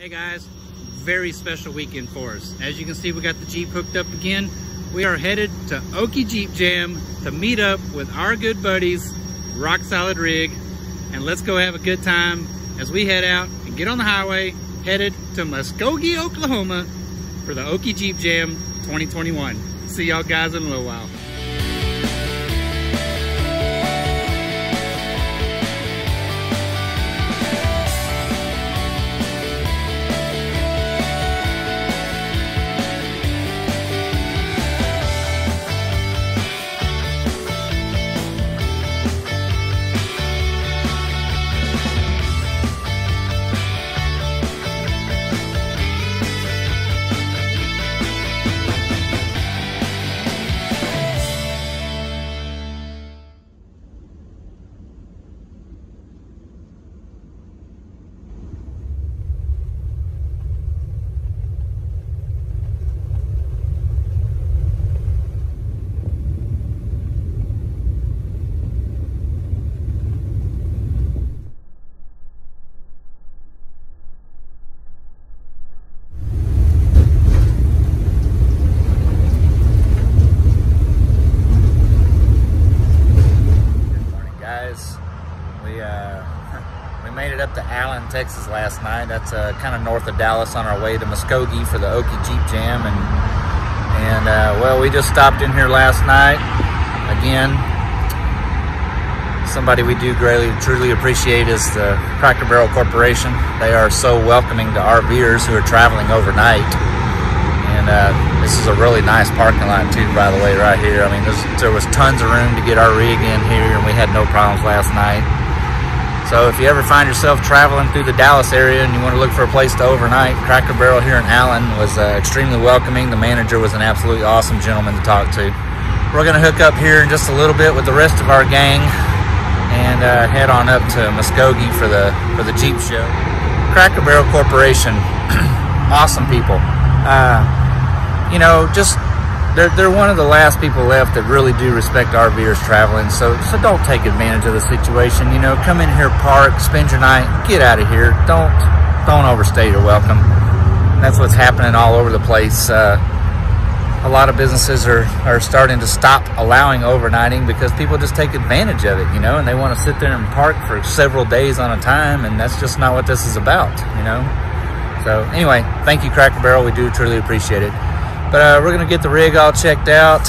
Hey guys, very special weekend for us. As you can see, we got the Jeep hooked up again. We are headed to Okie Jeep Jam to meet up with our good buddies, RockSolidRig, and let's go have a good time as we head out and get on the highway, headed to Muskogee, Oklahoma for the Okie Jeep Jam 2021. See y'all guys in a little while. We made it up to Allen, Texas last night. That's kind of north of Dallas, on our way to Muskogee for the Okie Jeep Jam. And well, we just stopped in here last night. Again, somebody we do truly appreciate is the Cracker Barrel Corporation. They are so welcoming to RVers who are traveling overnight. And this is a really nice parking lot too, by the way, right here. I mean, there was tons of room to get our rig in here, and we had no problems last night. So if you ever find yourself traveling through the Dallas area and you want to look for a place to overnight, Cracker Barrel here in Allen was extremely welcoming. The manager was an absolutely awesome gentleman to talk to. We're going to hook up here in just a little bit with the rest of our gang and head on up to Muskogee for the Jeep show. Cracker Barrel Corporation, awesome people. You know, just they're one of the last people left that really do respect RVers traveling. So don't take advantage of the situation. You know, come in here, park, spend your night, get out of here. Don't overstay your welcome. That's what's happening all over the place. A lot of businesses are starting to stop allowing overnighting because people just take advantage of it, you know, and they want to sit there and park for several days on a time, and that's just not what this is about, you know. So anyway, thank you, Cracker Barrel. We do truly appreciate it. But we're going to get the rig all checked out,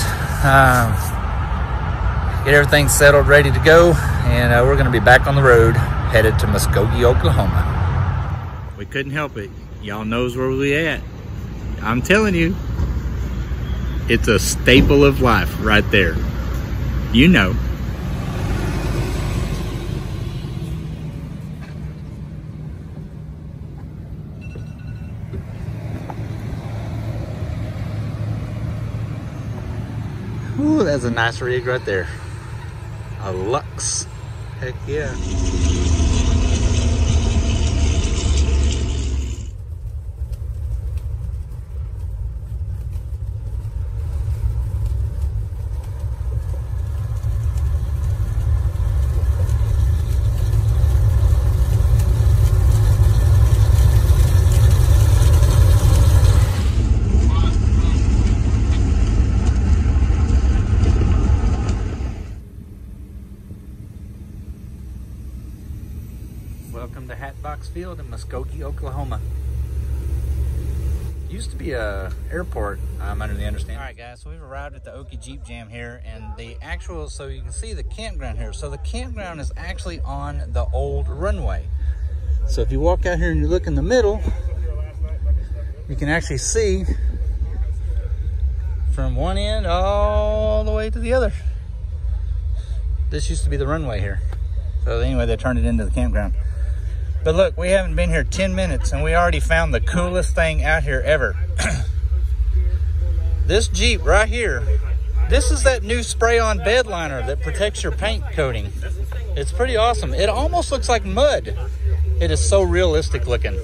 get everything settled, ready to go, and we're going to be back on the road, headed to Muskogee, Oklahoma. We couldn't help it. Y'all knows where we at. I'm telling you, it's a staple of life right there. You know. Ooh, that's a nice rig right there. A Lux. Heck yeah. Welcome to Hatbox Field in Muskogee, Oklahoma. Used to be a airport, I'm under the understanding. All right, guys, so we've arrived at the Okie Jeep Jam here, and so you can see the campground here. So the campground is actually on the old runway. So if you walk out here and you look in the middle, you can actually see from one end all the way to the other. This used to be the runway here. So anyway, they turned it into the campground. But look, we haven't been here 10 minutes and we already found the coolest thing out here ever. This Jeep right here, this is that new spray-on bed liner that protects your paint coating. It's pretty awesome. It almost looks like mud. It is so realistic looking.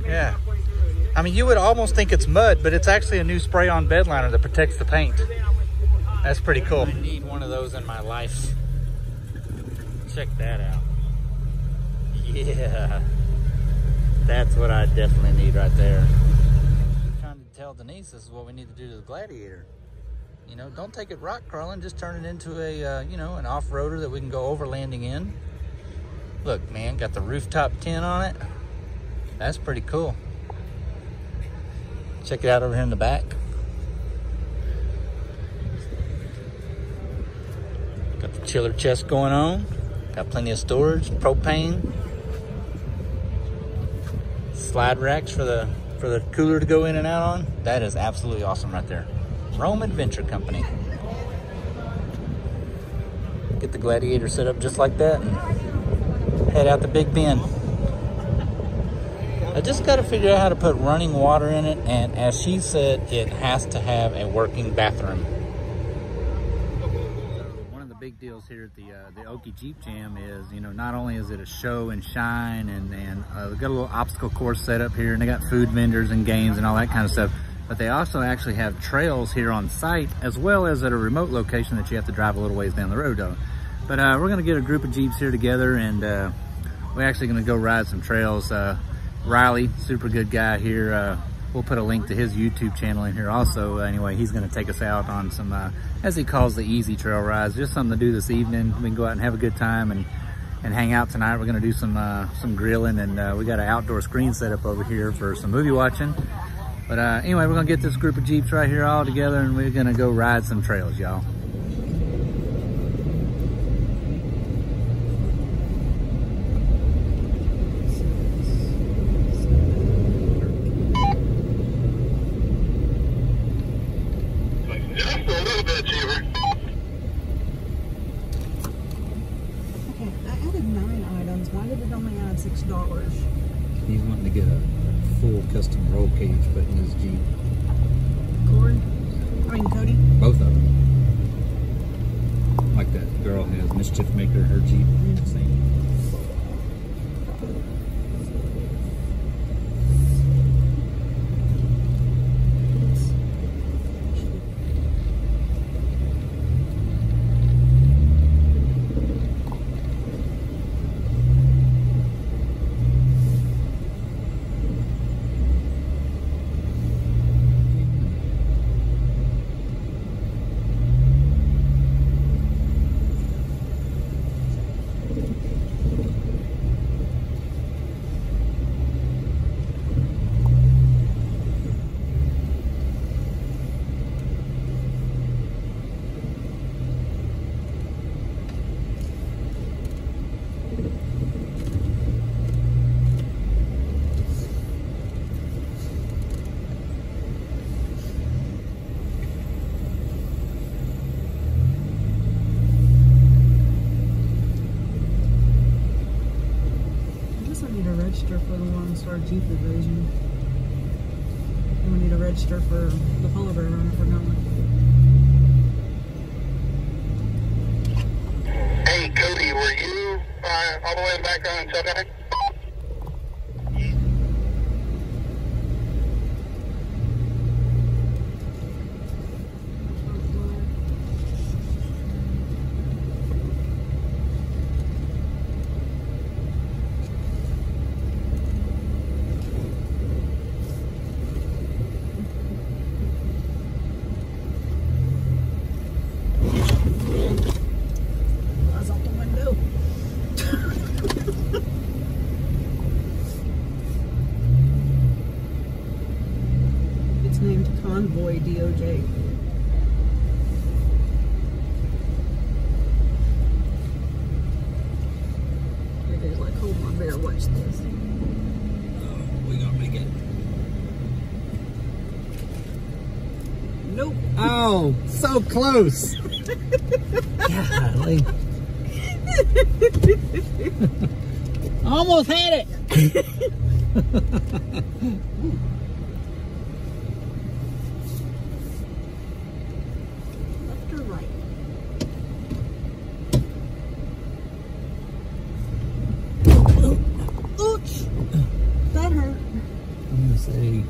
Yeah. I mean, you would almost think it's mud, but it's actually a new spray-on bed liner that protects the paint. That's pretty cool. I need one of those in my life. Check that out. Yeah. That's what I definitely need right there. I'm trying to tell Denise this is what we need to do to the Gladiator. You know, don't take it rock crawling, just turn it into a, you know, an off-roader that we can go overlanding in. Look, man, got the rooftop tent on it. That's pretty cool. Check it out over here in the back. Got the chiller chest going on. Got plenty of storage, propane. Slide racks for the cooler to go in and out on. That is absolutely awesome right there. Rome Adventure Company. Get the Gladiator set up just like that and head out the Big Bend. I just got to figure out how to put running water in it, and as she said, it has to have a working bathroom. One of the big deals here at the Okie Jeep Jam is, you know, not only is it a show and shine, and we got a little obstacle course set up here, and they got food vendors and games and all that kind of stuff, but they also actually have trails here on site, as well as at a remote location that you have to drive a little ways down the road though. But we're going to get a group of Jeeps here together, and we're actually going to go ride some trails. Riley, super good guy here. We'll put a link to his YouTube channel in here also. Anyway, he's going to take us out on some, as he calls, the easy trail rides. Just something to do this evening. We can go out and have a good time and hang out tonight. We're going to do some grilling, and we got an outdoor screen set up over here for some movie watching. But anyway, we're going to get this group of Jeeps right here all together, and we're going to go ride some trails, y'all. He's wanting to get a full custom roll cage put in his Jeep. Cody? Both of them. Like that girl has, Mischief Maker, her Jeep. Same. For the one-star Jeep division. And we need to register for the polar bear run if we're going. Hey Cody, were you all the way in the background until that? Convoy DOJ. Everybody's like, hold on, bear, watch this. We gonna make it. Nope. Oh, so close. Golly. Almost had it. That hurt. I'm gonna say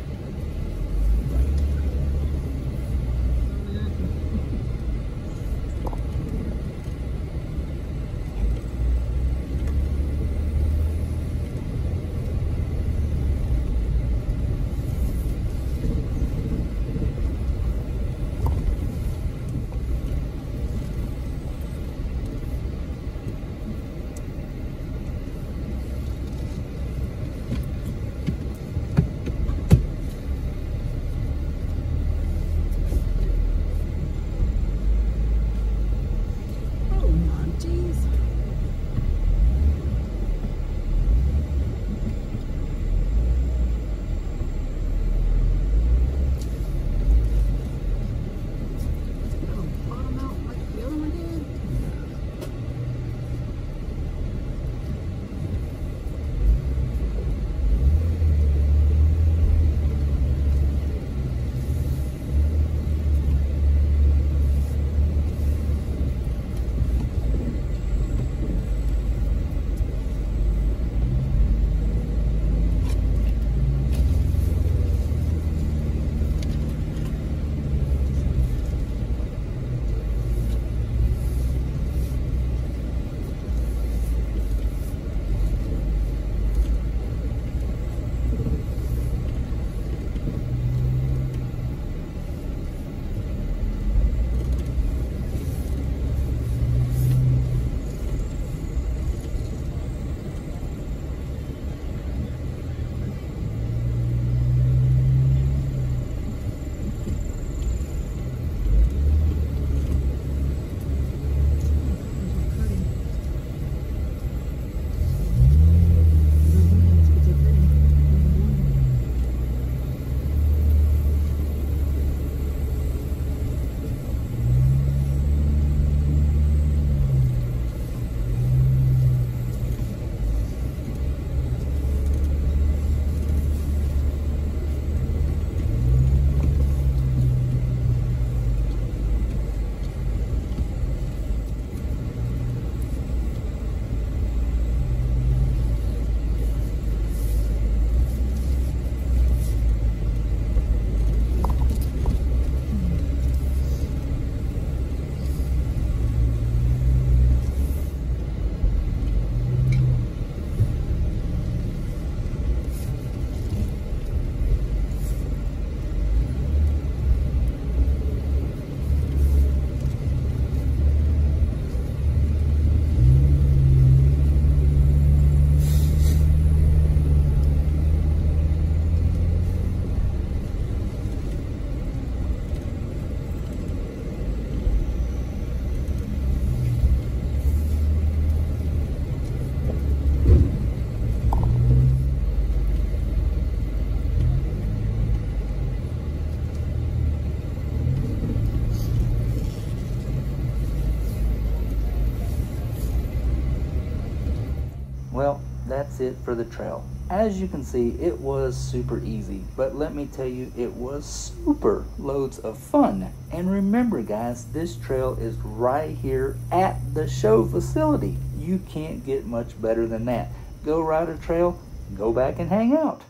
that's it for the trail. As you can see, it was super easy, but let me tell you, it was super loads of fun. And remember guys, this trail is right here at the show facility. You can't get much better than that. Go ride a trail, go back and hang out.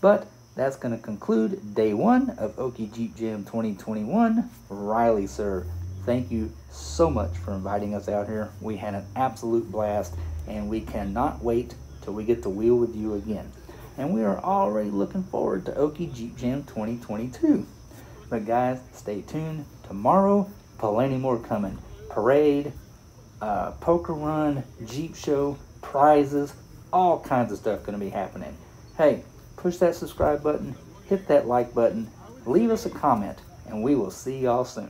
But that's going to conclude day 1 of Okie Jeep Jam 2021. Riley, sir, thank you so much for inviting us out here. We had an absolute blast, and we cannot wait till we get to wheel with you again. And we are already looking forward to Okie Jeep Jam 2022. But guys, stay tuned. Tomorrow, plenty more coming. Parade, poker run, Jeep show, prizes, all kinds of stuff going to be happening. Hey, push that subscribe button, hit that like button, leave us a comment, and we will see y'all soon.